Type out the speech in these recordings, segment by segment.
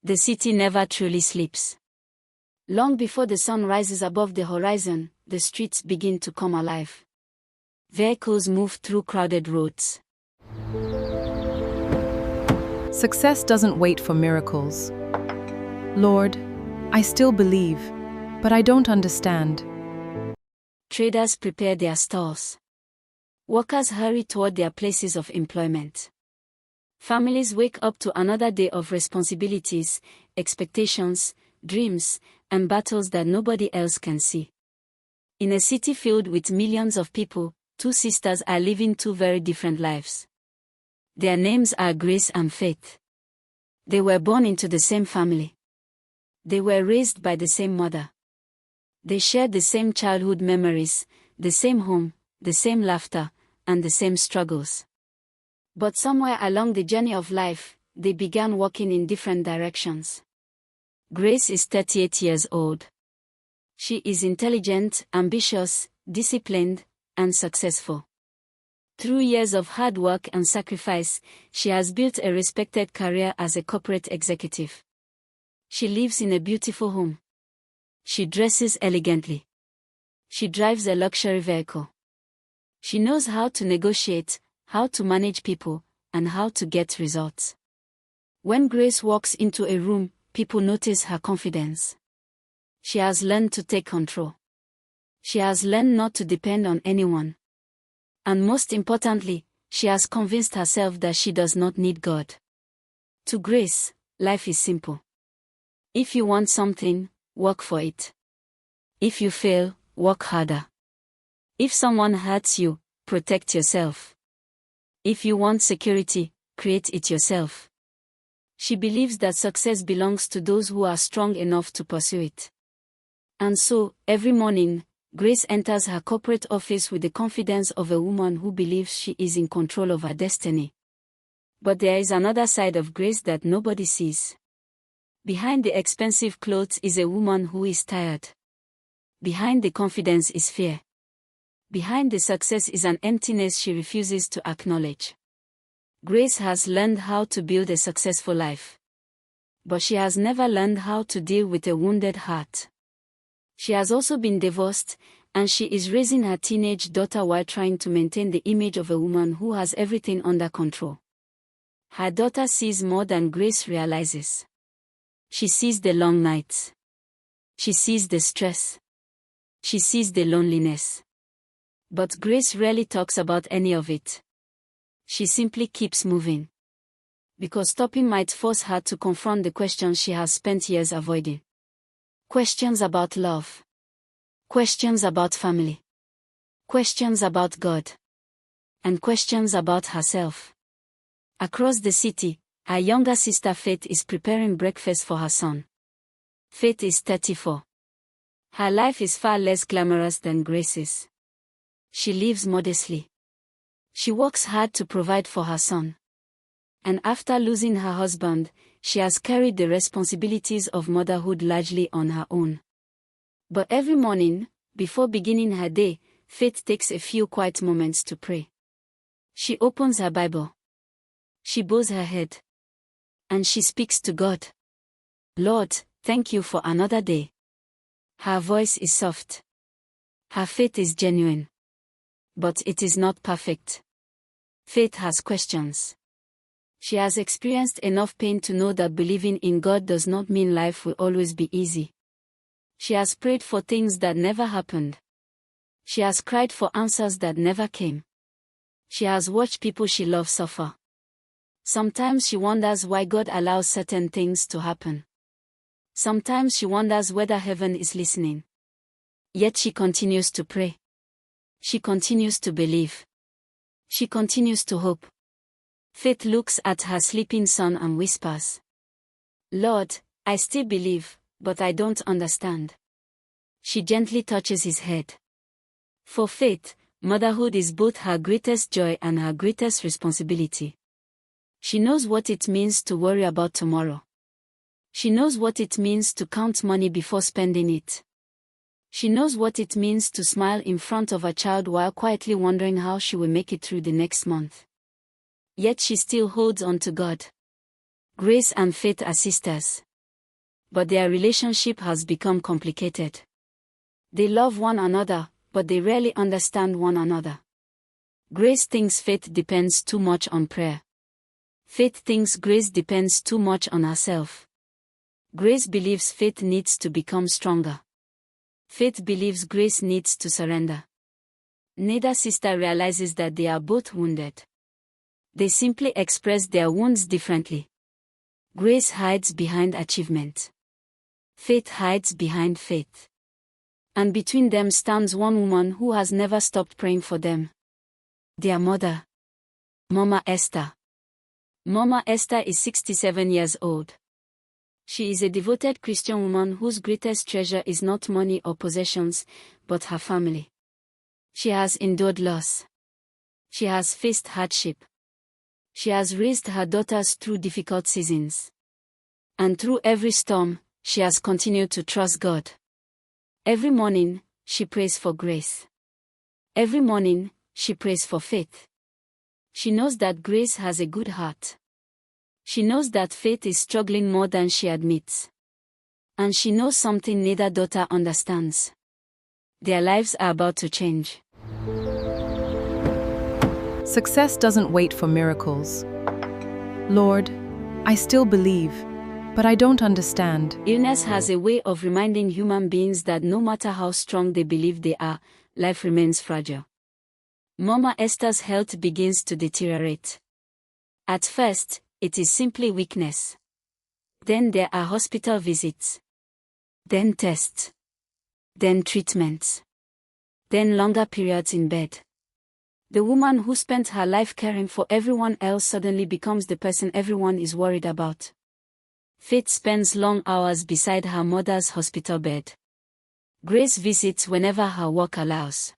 The city never truly sleeps. Long before the sun rises above the horizon, the streets begin to come alive. Vehicles move through crowded roads. Success doesn't wait for miracles. Lord, I still believe, but I don't understand. Traders prepare their stalls. Workers hurry toward their places of employment. Families wake up to another day of responsibilities, expectations, dreams, and battles that nobody else can see. In a city filled with millions of people, two sisters are living two very different lives. Their names are Grace and Faith. They were born into the same family. They were raised by the same mother. They shared the same childhood memories, the same home, the same laughter, and the same struggles. But somewhere along the journey of life, they began walking in different directions. Grace is 38 years old. She is intelligent, ambitious, disciplined, and successful. Through years of hard work and sacrifice, she has built a respected career as a corporate executive. She lives in a beautiful home. She dresses elegantly. She drives a luxury vehicle. She knows how to negotiate, how to manage people, and how to get results. When Grace walks into a room, people notice her confidence. She has learned to take control. She has learned not to depend on anyone. And most importantly, she has convinced herself that she does not need God. To Grace, life is simple. If you want something, work for it. If you fail, work harder. If someone hurts you, protect yourself. If you want security, create it yourself. She believes that success belongs to those who are strong enough to pursue it. And so, every morning, Grace enters her corporate office with the confidence of a woman who believes she is in control of her destiny. But there is another side of Grace that nobody sees. Behind the expensive clothes is a woman who is tired. Behind the confidence is fear. Behind the success is an emptiness she refuses to acknowledge. Grace has learned how to build a successful life. But she has never learned how to deal with a wounded heart. She has also been divorced, and she is raising her teenage daughter while trying to maintain the image of a woman who has everything under control. Her daughter sees more than Grace realizes. She sees the long nights. She sees the stress. She sees the loneliness. But Grace rarely talks about any of it. She simply keeps moving. Because stopping might force her to confront the questions she has spent years avoiding. Questions about love. Questions about family. Questions about God. And questions about herself. Across the city, her younger sister Faith is preparing breakfast for her son. Faith is 34. Her life is far less glamorous than Grace's. She lives modestly. She works hard to provide for her son. And after losing her husband, she has carried the responsibilities of motherhood largely on her own. But every morning, before beginning her day, Faith takes a few quiet moments to pray. She opens her Bible. She bows her head. And she speaks to God. Lord, thank you for another day. Her voice is soft. Her faith is genuine. But it is not perfect. Faith has questions. She has experienced enough pain to know that believing in God does not mean life will always be easy. She has prayed for things that never happened. She has cried for answers that never came. She has watched people she loves suffer. Sometimes she wonders why God allows certain things to happen. Sometimes she wonders whether heaven is listening. Yet she continues to pray. She continues to believe. She continues to hope. Faith looks at her sleeping son and whispers, Lord, I still believe, but I don't understand. She gently touches his head. For Faith, motherhood is both her greatest joy and her greatest responsibility. She knows what it means to worry about tomorrow. She knows what it means to count money before spending it. She knows what it means to smile in front of a child while quietly wondering how she will make it through the next month. Yet she still holds on to God. Grace and Faith are sisters. but their relationship has become complicated. They love one another, but they rarely understand one another. Grace thinks Faith depends too much on prayer. Faith thinks Grace depends too much on herself. Grace believes Faith needs to become stronger. Faith believes Grace needs to surrender. Neither sister realizes that they are both wounded. They simply express their wounds differently. Grace hides behind achievement. Faith hides behind faith. And between them stands one woman who has never stopped praying for them. Their mother. Mama Esther. Mama Esther is 67 years old. She is a devoted Christian woman whose greatest treasure is not money or possessions, but her family. She has endured loss. She has faced hardship. She has raised her daughters through difficult seasons. And through every storm, she has continued to trust God. Every morning, she prays for grace. Every morning, she prays for faith. She knows that Grace has a good heart. She knows that Faith is struggling more than she admits. And she knows something neither daughter understands. Their lives are about to change. Success doesn't wait for miracles. Lord, I still believe, but I don't understand. Illness has a way of reminding human beings that no matter how strong they believe they are, life remains fragile. Mama Esther's health begins to deteriorate. At first, it is simply weakness. Then there are hospital visits. Then tests. Then treatments. Then longer periods in bed. The woman who spent her life caring for everyone else suddenly becomes the person everyone is worried about. Faith spends long hours beside her mother's hospital bed. Grace visits whenever her work allows.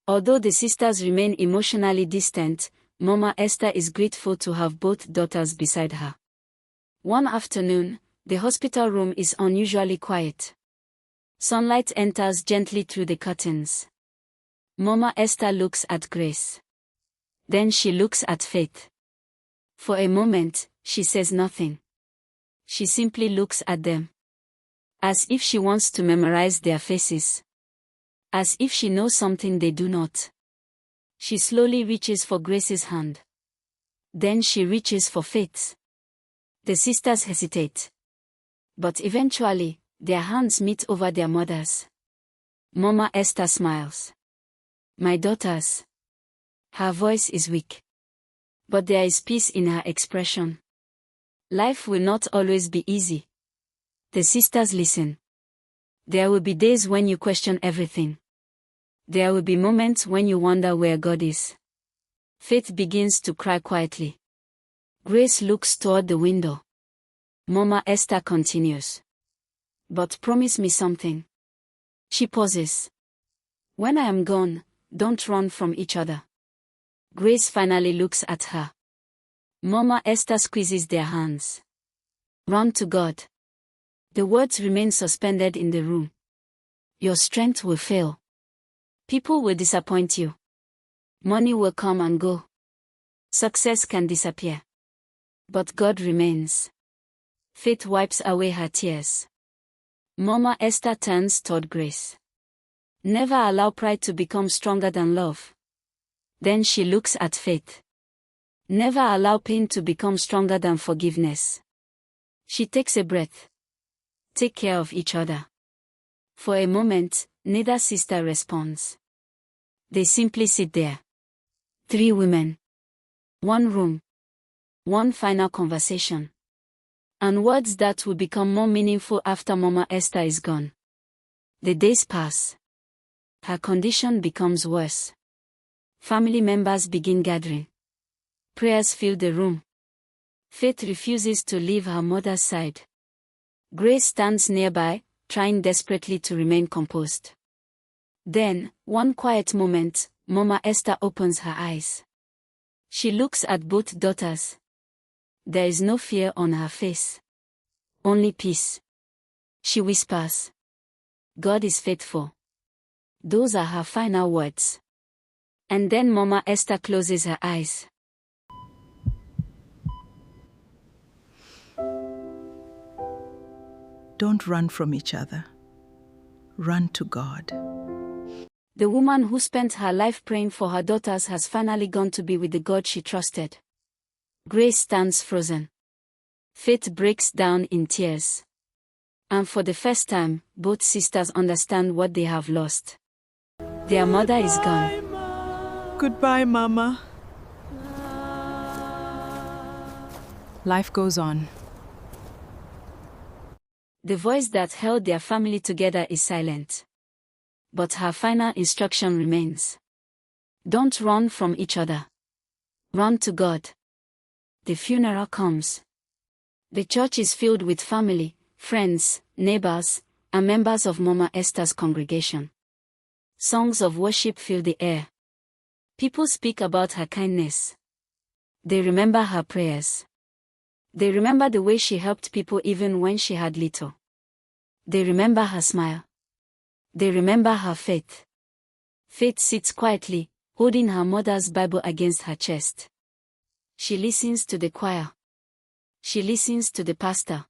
Although the sisters remain emotionally distant, Mama Esther is grateful to have both daughters beside her. One afternoon, the hospital room is unusually quiet. Sunlight enters gently through the curtains. Mama Esther looks at Grace. Then she looks at Faith. For a moment, she says nothing. She simply looks at them. As if she wants to memorize their faces. As if she knows something they do not. She slowly reaches for Grace's hand. Then she reaches for Faith's. The sisters hesitate. But eventually, their hands meet over their mothers. Mama Esther smiles. My daughters. Her voice is weak. But there is peace in her expression. Life will not always be easy. The sisters listen. There will be days when you question everything. There will be moments when you wonder where God is. Faith begins to cry quietly. Grace looks toward the window. Mama Esther continues. But promise me something. She pauses. When I am gone, don't run from each other. Grace finally looks at her. Mama Esther squeezes their hands. Run to God. The words remain suspended in the room. Your strength will fail. People will disappoint you. Money will come and go. Success can disappear. But God remains. Faith wipes away her tears. Mama Esther turns toward Grace. Never allow pride to become stronger than love. Then she looks at Faith. Never allow pain to become stronger than forgiveness. She takes a breath. Take care of each other. For a moment, neither sister responds. They simply sit there. 3 women. 1 room. 1 final conversation. And words that will become more meaningful after Mama Esther is gone. The days pass. Her condition becomes worse. Family members begin gathering. Prayers fill the room. Faith refuses to leave her mother's side. Grace stands nearby, trying desperately to remain composed. Then, one quiet moment, Mama Esther opens her eyes. She looks at both daughters. There is no fear on her face. Only peace. She whispers. God is faithful. Those are her final words. And then Mama Esther closes her eyes. Don't run from each other. Run to God. The woman who spent her life praying for her daughters has finally gone to be with the God she trusted. Grace stands frozen. Faith breaks down in tears. And for the first time, both sisters understand what they have lost. Their mother is gone. Goodbye, Mama. Life goes on. The voice that held their family together is silent. But her final instruction remains. Don't run from each other. Run to God. The funeral comes. The church is filled with family, friends, neighbors, and members of Mama Esther's congregation. Songs of worship fill the air. People speak about her kindness. They remember her prayers. They remember the way she helped people even when she had little. They remember her smile. They remember her faith. Faith sits quietly, holding her mother's Bible against her chest. She listens to the choir. She listens to the pastor.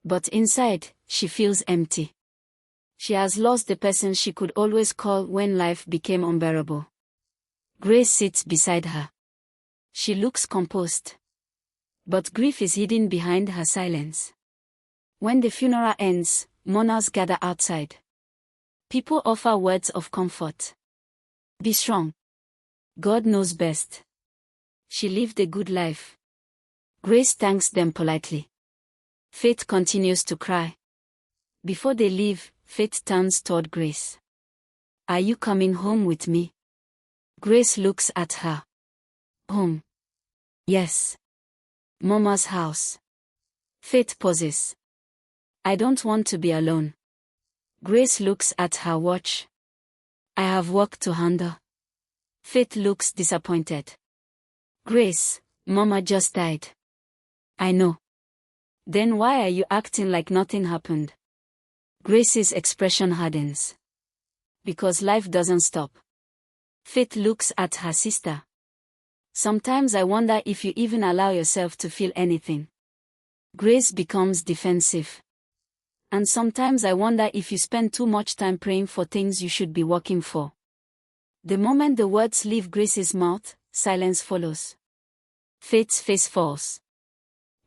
But inside, she feels empty. She has lost the person she could always call when life became unbearable. Grace sits beside her. She looks composed. But grief is hidden behind her silence. When the funeral ends, mourners gather outside. People offer words of comfort. Be strong. God knows best. She lived a good life. Grace thanks them politely. Faith continues to cry. Before they leave, Faith turns toward Grace. Are you coming home with me? Grace looks at her. Home. Yes. Mama's house. Faith pauses. I don't want to be alone. Grace looks at her watch. I have work to handle. Faith looks disappointed. Grace, Mama just died. I know. Then why are you acting like nothing happened? Grace's expression hardens. Because life doesn't stop. Faith looks at her sister. Sometimes I wonder if you even allow yourself to feel anything. Grace becomes defensive. And sometimes I wonder if you spend too much time praying for things you should be working for. The moment the words leave Grace's mouth, silence follows. Faith's face falls.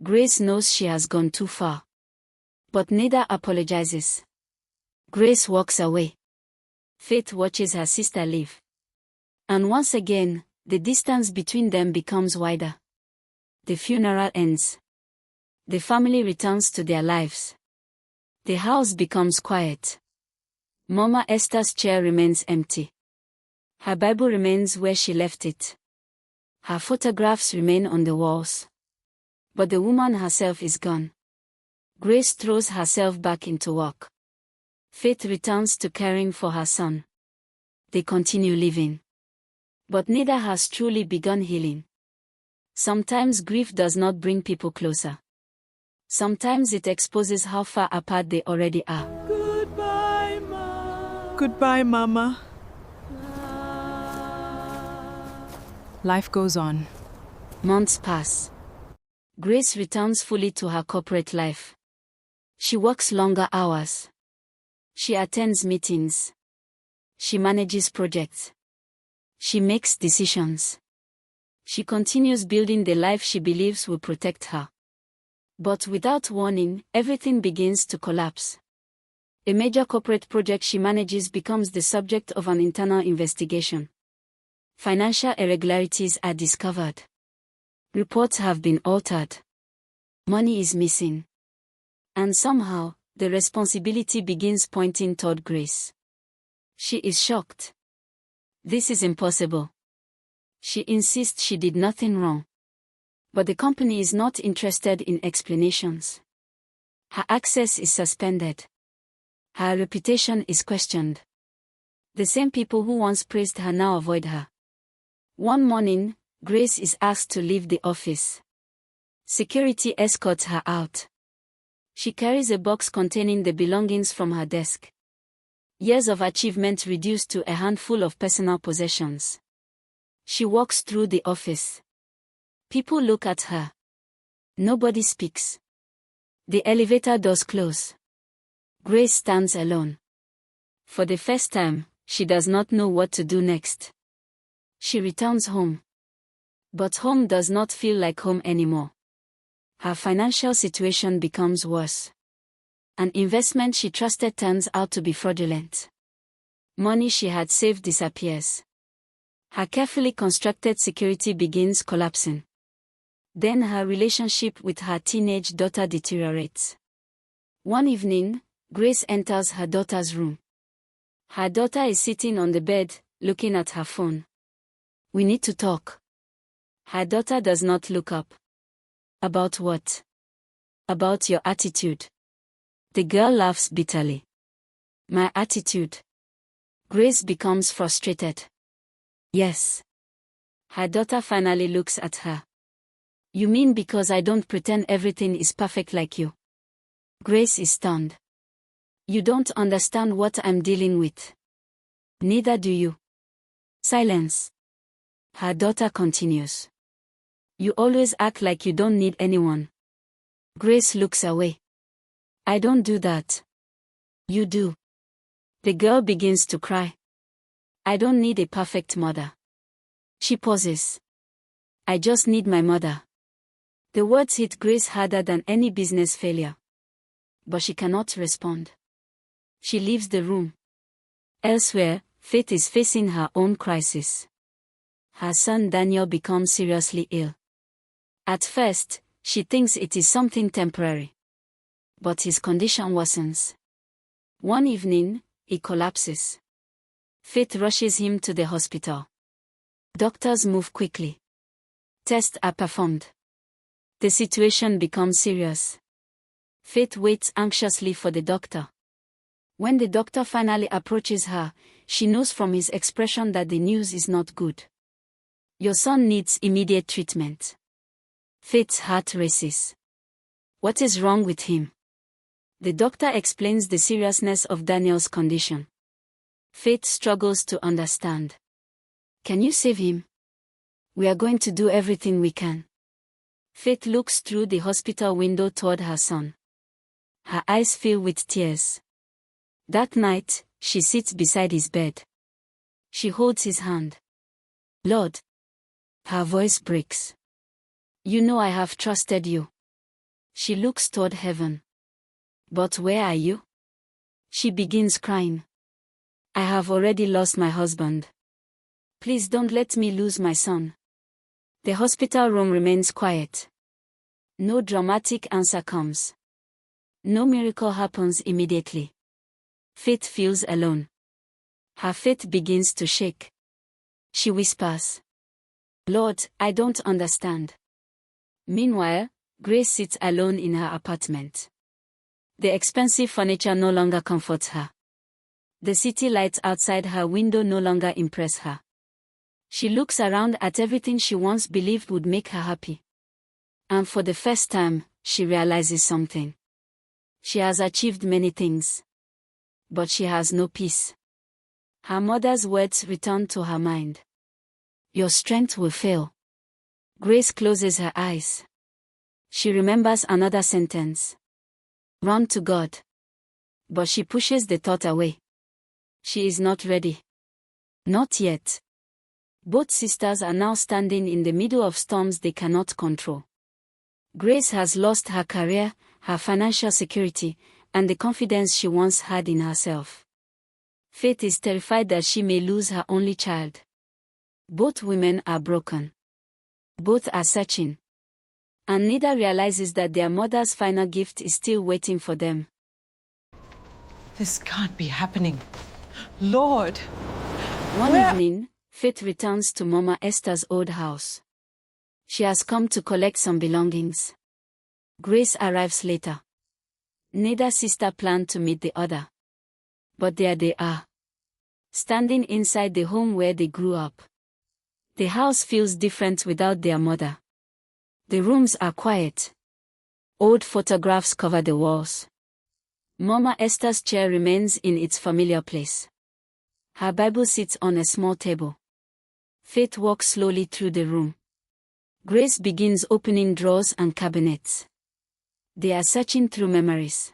Grace knows she has gone too far. But neither apologizes. Grace walks away. Faith watches her sister leave. And once again, the distance between them becomes wider. The funeral ends. The family returns to their lives. The house becomes quiet. Mama Esther's chair remains empty. Her Bible remains where she left it. Her photographs remain on the walls. But the woman herself is gone. Grace throws herself back into work. Faith returns to caring for her son. They continue living. But neither has truly begun healing. Sometimes grief does not bring people closer. Sometimes it exposes how far apart they already are. Goodbye, Mama. Goodbye, Mama. Life goes on. Months pass. Grace returns fully to her corporate life. She works longer hours. She attends meetings. She manages projects. She makes decisions. She continues building the life she believes will protect her. But without warning, everything begins to collapse. A major corporate project she manages becomes the subject of an internal investigation. Financial irregularities are discovered. Reports have been altered. Money is missing. And somehow, the responsibility begins pointing toward Grace. She is shocked. This is impossible. She insists she did nothing wrong. But the company is not interested in explanations. Her access is suspended. Her reputation is questioned. The same people who once praised her now avoid her. One morning, Grace is asked to leave the office. Security escorts her out. She carries a box containing the belongings from her desk. Years of achievement reduced to a handful of personal possessions. She walks through the office. People look at her. Nobody speaks. The elevator doors close. Grace stands alone. For the first time, she does not know what to do next. She returns home. But home does not feel like home anymore. Her financial situation becomes worse. An investment she trusted turns out to be fraudulent. Money she had saved disappears. Her carefully constructed security begins collapsing. Then her relationship with her teenage daughter deteriorates. One evening, Grace enters her daughter's room. Her daughter is sitting on the bed, looking at her phone. "We need to talk." Her daughter does not look up. "About what?" "About your attitude." The girl laughs bitterly. "My attitude?" Grace becomes frustrated. "Yes." Her daughter finally looks at her. "You mean because I don't pretend everything is perfect like you?" Grace is stunned. "You don't understand what I'm dealing with." "Neither do you." Silence. Her daughter continues. "You always act like you don't need anyone." Grace looks away. "I don't do that." "You do." The girl begins to cry. "I don't need a perfect mother." She pauses. "I just need my mother." The words hit Grace harder than any business failure. But she cannot respond. She leaves the room. Elsewhere, Faith is facing her own crisis. Her son Daniel becomes seriously ill. At first, she thinks it is something temporary. But his condition worsens. One evening, he collapses. Faith rushes him to the hospital. Doctors move quickly. Tests are performed. The situation becomes serious. Faith waits anxiously for the doctor. When the doctor finally approaches her, she knows from his expression that the news is not good. "Your son needs immediate treatment." Faith's heart races. What is wrong with him? The doctor explains the seriousness of Daniel's condition. Faith struggles to understand. "Can you save him?" "We are going to do everything we can." Faith looks through the hospital window toward her son. Her eyes fill with tears. That night, she sits beside his bed. She holds his hand. "Lord." Her voice breaks. "You know I have trusted you." She looks toward heaven. "But where are you?" She begins crying. "I have already lost my husband. Please don't let me lose my son." The hospital room remains quiet. No dramatic answer comes. No miracle happens immediately. Faith feels alone. Her faith begins to shake. She whispers, "Lord, I don't understand." Meanwhile, Grace sits alone in her apartment. The expensive furniture no longer comforts her. The city lights outside her window no longer impress her. She looks around at everything she once believed would make her happy. And for the first time, she realizes something. She has achieved many things. But she has no peace. Her mother's words return to her mind. "Your strength will fail." Grace closes her eyes. She remembers another sentence. "Run to God." But she pushes the thought away. She is not ready. Not yet. Both sisters are now standing in the middle of storms they cannot control. Grace has lost her career, her financial security, and the confidence she once had in herself. Faith is terrified that she may lose her only child. Both women are broken. Both are searching. And neither realizes that their mother's final gift is still waiting for them. This can't be happening. Lord! One evening, Faith returns to Mama Esther's old house. She has come to collect some belongings. Grace arrives later. Neither sister planned to meet the other. But there they are. Standing inside the home where they grew up. The house feels different without their mother. The rooms are quiet. Old photographs cover the walls. Mama Esther's chair remains in its familiar place. Her Bible sits on a small table. Faith walks slowly through the room. Grace begins opening drawers and cabinets. They are searching through memories.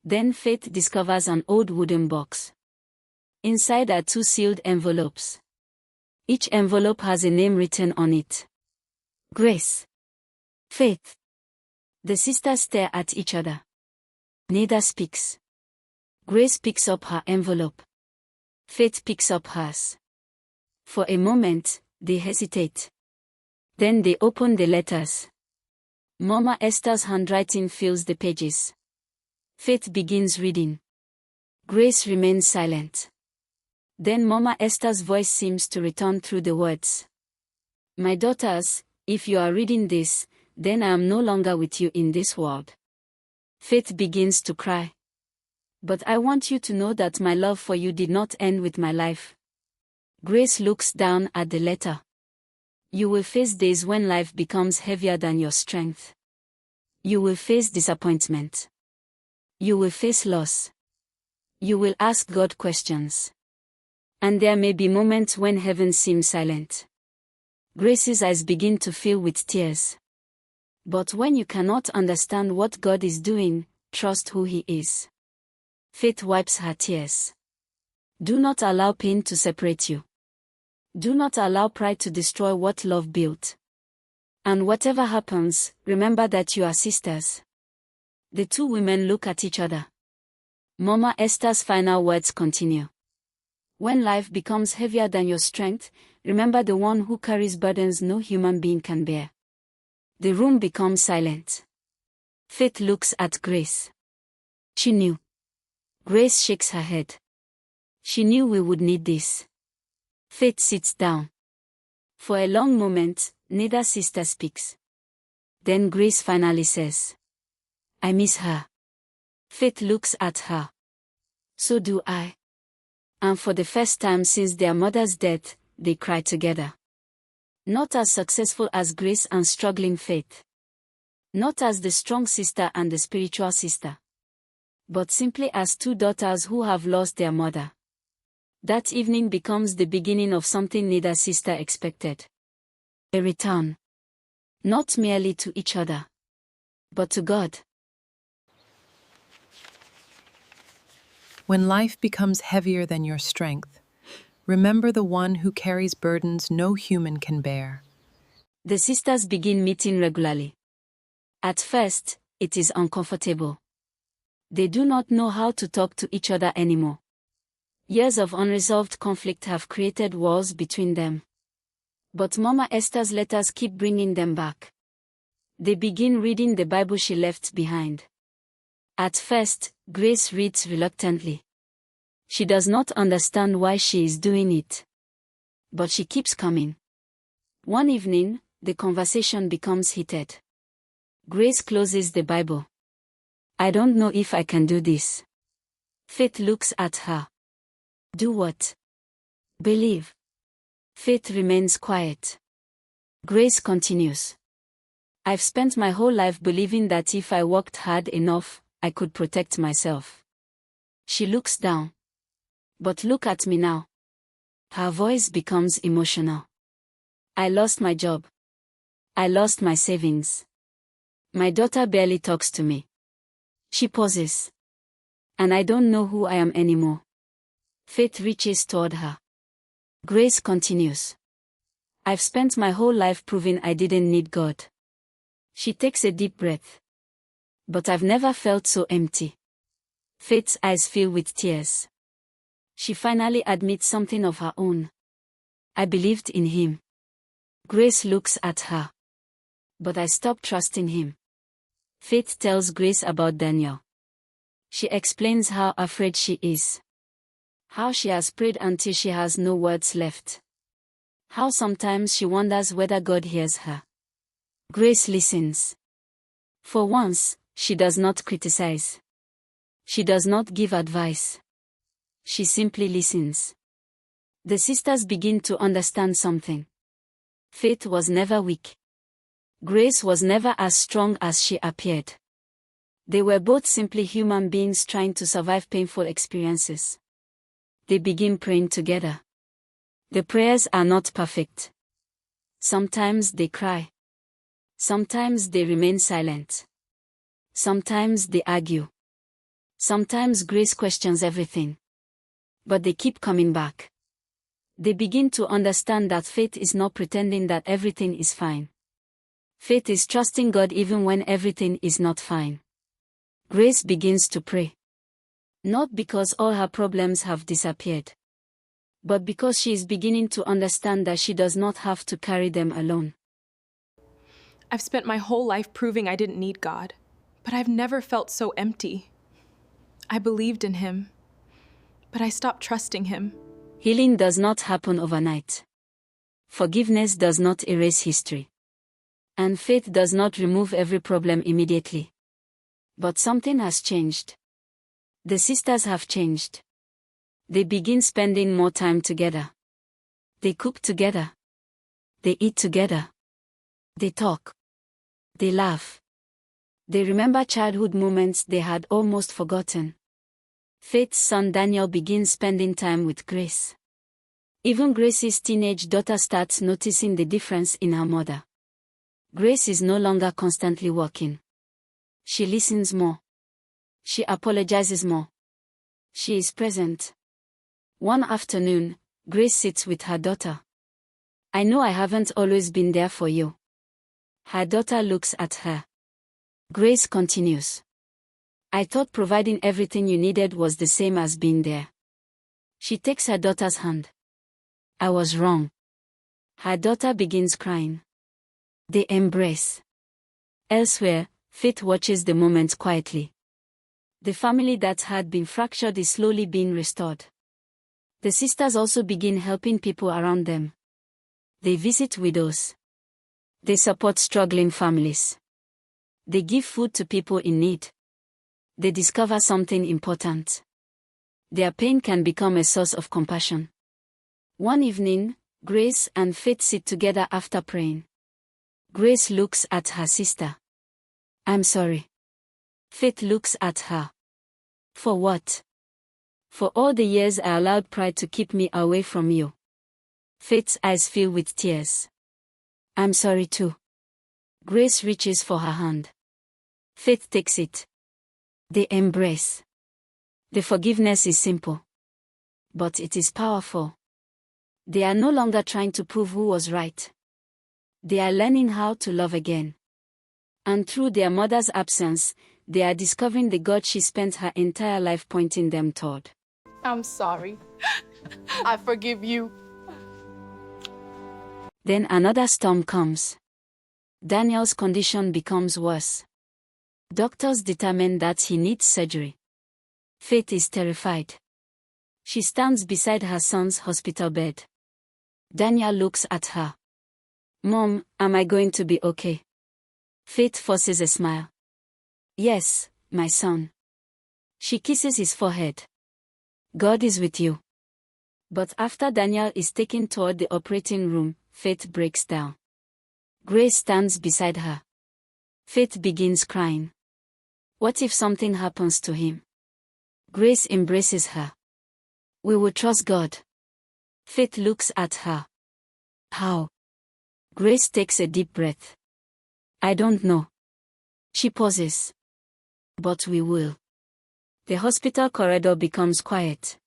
Then Faith discovers an old wooden box. Inside are 2 sealed envelopes. Each envelope has a name written on it. Grace. Faith. The sisters stare at each other. Neither speaks. Grace picks up her envelope. Faith picks up hers. For a moment, they hesitate. Then they open the letters. Mama Esther's handwriting fills the pages. Faith begins reading. Grace remains silent. Then Mama Esther's voice seems to return through the words. My daughters, if you are reading this, then I am no longer with you in this world. Faith begins to cry. But I want you to know that my love for you did not end with my life. Grace looks down at the letter. You will face days when life becomes heavier than your strength. You will face disappointment. You will face loss. You will ask God questions. And there may be moments when heaven seems silent. Grace's eyes begin to fill with tears. But when you cannot understand what God is doing, trust who He is. Faith wipes her tears. Do not allow pain to separate you. Do not allow pride to destroy what love built. And whatever happens, remember that you are sisters. The 2 women look at each other. Mama Esther's final words continue. When life becomes heavier than your strength, remember the one who carries burdens no human being can bear. The room becomes silent. Faith looks at Grace. She knew. Grace shakes her head. She knew we would need this. Faith sits down. For a long moment, neither sister speaks. Then Grace finally says, I miss her. Faith looks at her. So do I. And for the first time since their mother's death, they cry together. Not as successful as Grace and struggling Faith. Not as the strong sister and the spiritual sister. But simply as 2 daughters who have lost their mother. That evening becomes the beginning of something neither sister expected. A return. Not merely to each other, but to God. When life becomes heavier than your strength, remember the one who carries burdens no human can bear. The sisters begin meeting regularly. At first, it is uncomfortable. They do not know how to talk to each other anymore. Years of unresolved conflict have created walls between them. But Mama Esther's letters keep bringing them back. They begin reading the Bible she left behind. At first, Grace reads reluctantly. She does not understand why she is doing it. But she keeps coming. One evening, the conversation becomes heated. Grace closes the Bible. I don't know if I can do this. Faith looks at her. Do what? Believe. Faith remains quiet. Grace continues. I've spent my whole life believing that if I worked hard enough, I could protect myself. She looks down. But look at me now. Her voice becomes emotional. I lost my job. I lost my savings. My daughter barely talks to me. She pauses. And I don't know who I am anymore. Faith reaches toward her. Grace continues. I've spent my whole life proving I didn't need God. She takes a deep breath. But I've never felt so empty. Faith's eyes fill with tears. She finally admits something of her own. I believed in him. Grace looks at her. But I stopped trusting him. Faith tells Grace about Daniel. She explains how afraid she is. How she has prayed until she has no words left. How sometimes she wonders whether God hears her. Grace listens. For once, she does not criticize. She does not give advice. She simply listens. The sisters begin to understand something. Faith was never weak. Grace was never as strong as she appeared. They were both simply human beings trying to survive painful experiences. They begin praying together. The prayers are not perfect. Sometimes they cry. Sometimes they remain silent. Sometimes they argue. Sometimes Grace questions everything. But they keep coming back. They begin to understand that faith is not pretending that everything is fine. Faith is trusting God even when everything is not fine. Grace begins to pray. Not because all her problems have disappeared, but because she is beginning to understand that she does not have to carry them alone. I've spent my whole life proving I didn't need God, but I've never felt so empty. I believed in Him, but I stopped trusting Him. Healing does not happen overnight. Forgiveness does not erase history. And faith does not remove every problem immediately. But something has changed. The sisters have changed. They begin spending more time together. They cook together. They eat together. They talk. They laugh. They remember childhood moments they had almost forgotten. Faith's son Daniel begins spending time with Grace. Even Grace's teenage daughter starts noticing the difference in her mother. Grace is no longer constantly working. She listens more. She apologizes more. She is present. One afternoon, Grace sits with her daughter. I know I haven't always been there for you. Her daughter looks at her. Grace continues. I thought providing everything you needed was the same as being there. She takes her daughter's hand. I was wrong. Her daughter begins crying. They embrace. Elsewhere, Faith watches the moment quietly. The family that had been fractured is slowly being restored. The sisters also begin helping people around them. They visit widows. They support struggling families. They give food to people in need. They discover something important. Their pain can become a source of compassion. One evening, Grace and Faith sit together after praying. Grace looks at her sister. I'm sorry. Faith looks at her. For what? For all the years I allowed pride to keep me away from you. Faith's eyes fill with tears. I'm sorry too. Grace reaches for her hand. Faith takes it. They embrace. The forgiveness is simple. But it is powerful. They are no longer trying to prove who was right. They are learning how to love again. And through their mother's absence, they are discovering the God she spent her entire life pointing them toward. I'm sorry. I forgive you. Then another storm comes. Daniel's condition becomes worse. Doctors determine that he needs surgery. Faith is terrified. She stands beside her son's hospital bed. Daniel looks at her. Mom, am I going to be okay? Faith forces a smile. Yes, my son. She kisses his forehead. God is with you. But after Daniel is taken toward the operating room, Faith breaks down. Grace stands beside her. Faith begins crying. What if something happens to him? Grace embraces her. We will trust God. Faith looks at her. How? Grace takes a deep breath. I don't know. She pauses. But we will. The hospital corridor becomes quiet.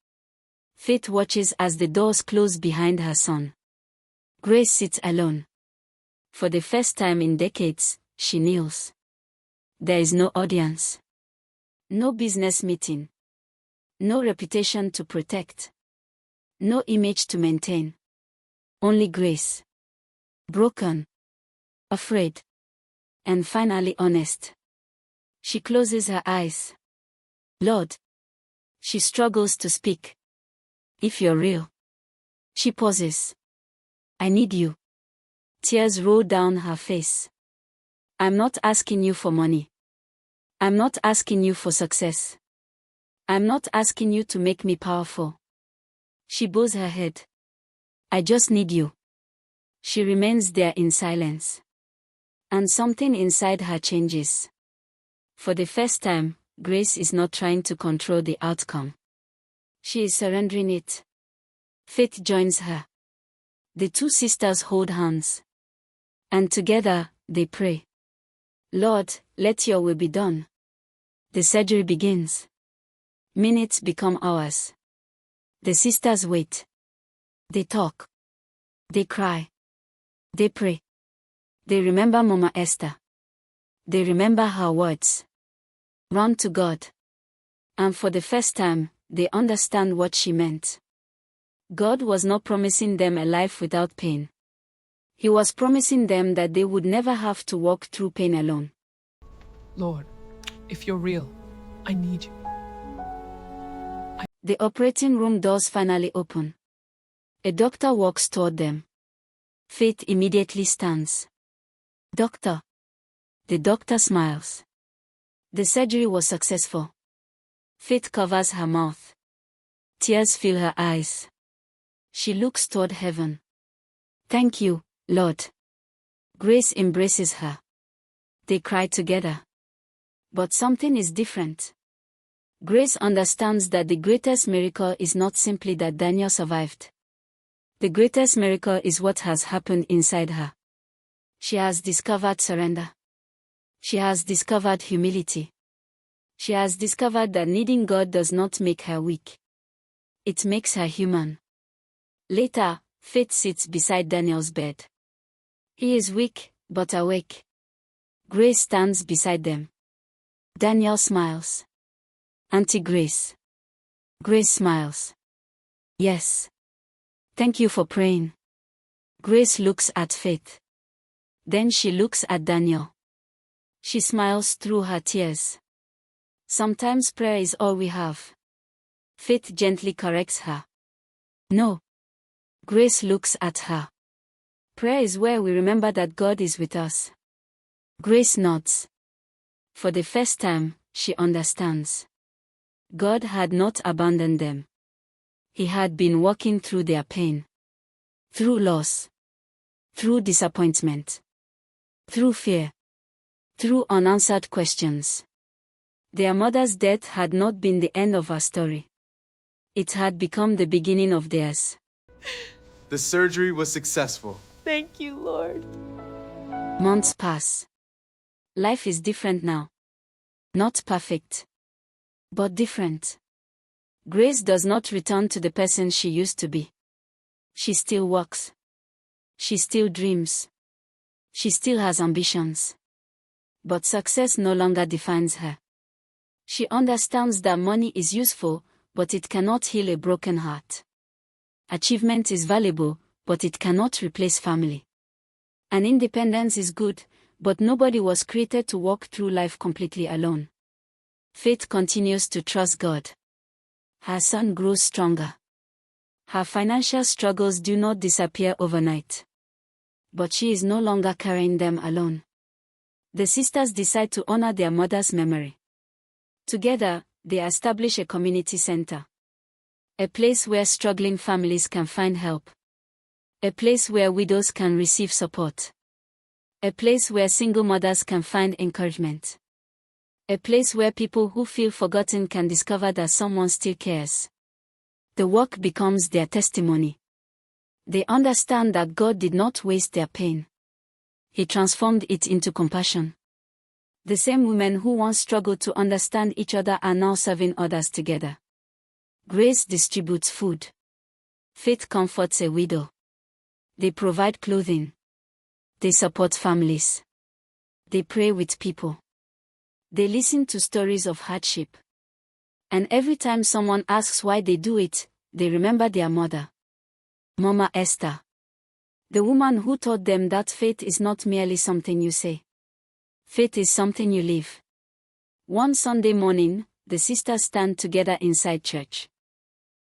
Faith watches as the doors close behind her son. Grace sits alone. For the first time in decades, she kneels. There is no audience. No business meeting. No reputation to protect. No image to maintain. Only Grace. Broken. Afraid. And finally honest. She closes her eyes. Lord. She struggles to speak. If you're real. She pauses. I need you. Tears roll down her face. I'm not asking you for money. I'm not asking you for success. I'm not asking you to make me powerful. She bows her head. I just need you. She remains there in silence. And something inside her changes. For the first time, Grace is not trying to control the outcome. She is surrendering it. Faith joins her. The two sisters hold hands. And together, they pray. Lord, let your will be done. The surgery begins. Minutes become hours. The sisters wait. They talk. They cry. They pray. They remember Mama Esther. They remember her words. Run to God. And for the first time, they understand what she meant. God was not promising them a life without pain. He was promising them that they would never have to walk through pain alone. Lord, if you're real, I need you. The operating room doors finally open. A doctor walks toward them. Faith immediately stands. Doctor. The doctor smiles. The surgery was successful. Faith covers her mouth. Tears fill her eyes. She looks toward heaven. Thank you, Lord. Grace embraces her. They cry together. But something is different. Grace understands that the greatest miracle is not simply that Daniel survived. The greatest miracle is what has happened inside her. She has discovered surrender. She has discovered humility. She has discovered that needing God does not make her weak. It makes her human. Later, Faith sits beside Daniel's bed. He is weak, but awake. Grace stands beside them. Daniel smiles. Auntie Grace. Grace smiles. Yes. Thank you for praying. Grace looks at Faith. Then she looks at Daniel. She smiles through her tears. Sometimes prayer is all we have. Faith gently corrects her. No. Grace looks at her. Prayer is where we remember that God is with us. Grace nods. For the first time, she understands. God had not abandoned them. He had been walking through their pain. Through loss. Through disappointment. Through fear. Through unanswered questions. Their mother's death had not been the end of her story. It had become the beginning of theirs. The surgery was successful. Thank you, Lord. Months pass. Life is different now. Not perfect. But different. Grace does not return to the person she used to be. She still works. She still dreams. She still has ambitions. But success no longer defines her. She understands that money is useful, but it cannot heal a broken heart. Achievement is valuable, but it cannot replace family. And independence is good, but nobody was created to walk through life completely alone. Faith continues to trust God. Her son grows stronger. Her financial struggles do not disappear overnight. But she is no longer carrying them alone. The sisters decide to honor their mother's memory. Together, they establish a community center. A place where struggling families can find help. A place where widows can receive support. A place where single mothers can find encouragement. A place where people who feel forgotten can discover that someone still cares. The work becomes their testimony. They understand that God did not waste their pain. He transformed it into compassion. The same women who once struggled to understand each other are now serving others together. Grace distributes food. Faith comforts a widow. They provide clothing. They support families. They pray with people. They listen to stories of hardship. And every time someone asks why they do it, they remember their mother. Mama Esther. The woman who taught them that faith is not merely something you say. Faith is something you live. One Sunday morning, the sisters stand together inside church.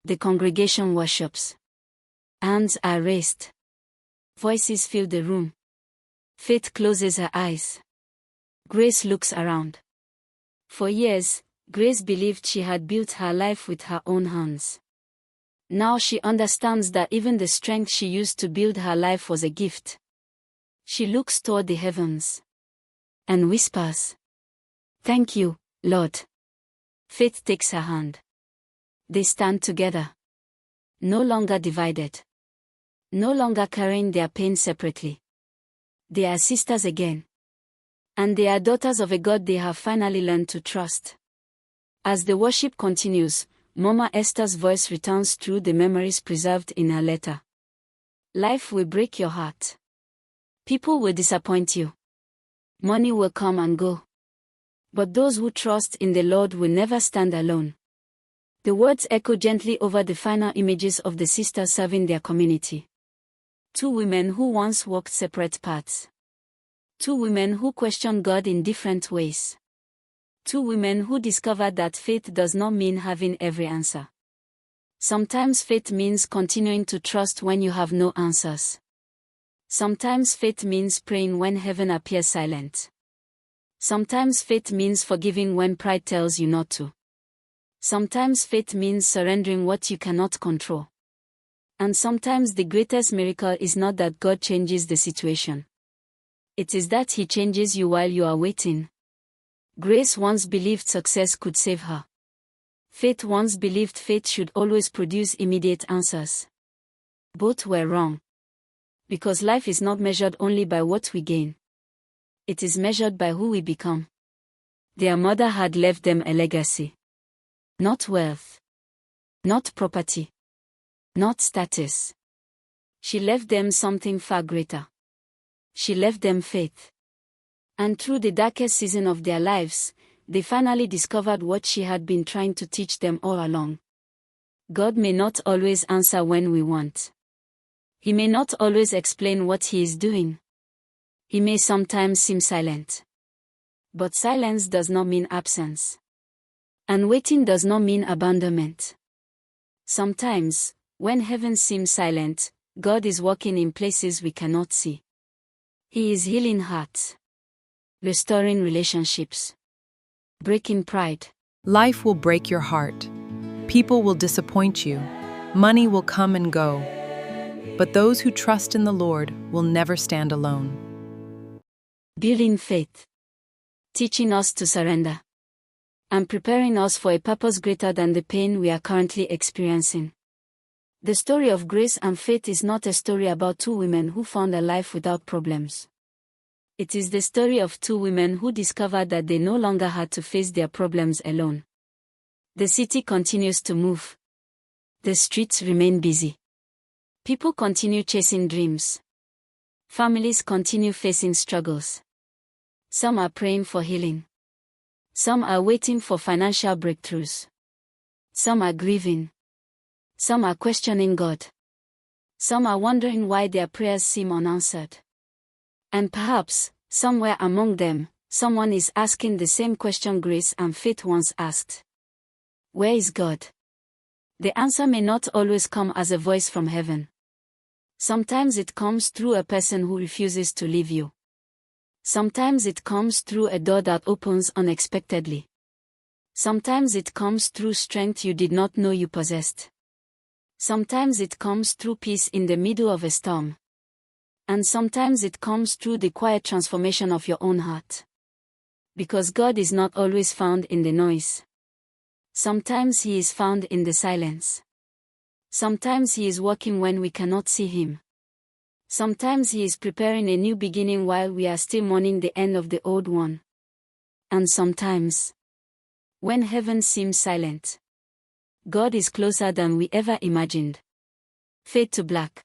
The congregation worships. Hands are raised. Voices fill the room. Faith closes her eyes. Grace looks around. For years, Grace believed she had built her life with her own hands. Now she understands that even the strength she used to build her life was a gift. She looks toward the heavens and whispers, "Thank you, Lord." Faith takes her hand. They stand together. No longer divided. No longer carrying their pain separately. They are sisters again. And they are daughters of a God they have finally learned to trust. As the worship continues, Mama Esther's voice returns through the memories preserved in her letter. Life will break your heart. People will disappoint you. Money will come and go. But those who trust in the Lord will never stand alone. The words echo gently over the final images of the sisters serving their community. Two women who once walked separate paths. Two women who questioned God in different ways. Two women who discovered that faith does not mean having every answer. Sometimes faith means continuing to trust when you have no answers. Sometimes faith means praying when heaven appears silent. Sometimes faith means forgiving when pride tells you not to. Sometimes faith means surrendering what you cannot control. And sometimes the greatest miracle is not that God changes the situation. It is that He changes you while you are waiting. Grace once believed success could save her. Faith once believed faith should always produce immediate answers. Both were wrong. Because life is not measured only by what we gain. It is measured by who we become. Their mother had left them a legacy. Not wealth. Not property. Not status. She left them something far greater. She left them faith. And through the darkest season of their lives, they finally discovered what she had been trying to teach them all along. God may not always answer when we want. He may not always explain what He is doing. He may sometimes seem silent. But silence does not mean absence. And waiting does not mean abandonment. Sometimes, when heaven seems silent, God is working in places we cannot see. He is healing hearts, restoring relationships, breaking pride. Life will break your heart. People will disappoint you. Money will come and go. But those who trust in the Lord will never stand alone. Building faith, teaching us to surrender, and preparing us for a purpose greater than the pain we are currently experiencing. The story of grace and faith is not a story about two women who found a life without problems. It is the story of two women who discovered that they no longer had to face their problems alone. The city continues to move. The streets remain busy. People continue chasing dreams. Families continue facing struggles. Some are praying for healing. Some are waiting for financial breakthroughs. Some are grieving. Some are questioning God. Some are wondering why their prayers seem unanswered. And perhaps, somewhere among them, someone is asking the same question grace and faith once asked. Where is God? The answer may not always come as a voice from heaven. Sometimes it comes through a person who refuses to leave you. Sometimes it comes through a door that opens unexpectedly. Sometimes it comes through strength you did not know you possessed. Sometimes it comes through peace in the middle of a storm. And sometimes it comes through the quiet transformation of your own heart. Because God is not always found in the noise. Sometimes He is found in the silence. Sometimes He is working when we cannot see Him. Sometimes He is preparing a new beginning while we are still mourning the end of the old one. And sometimes, when heaven seems silent, God is closer than we ever imagined. Fade to black.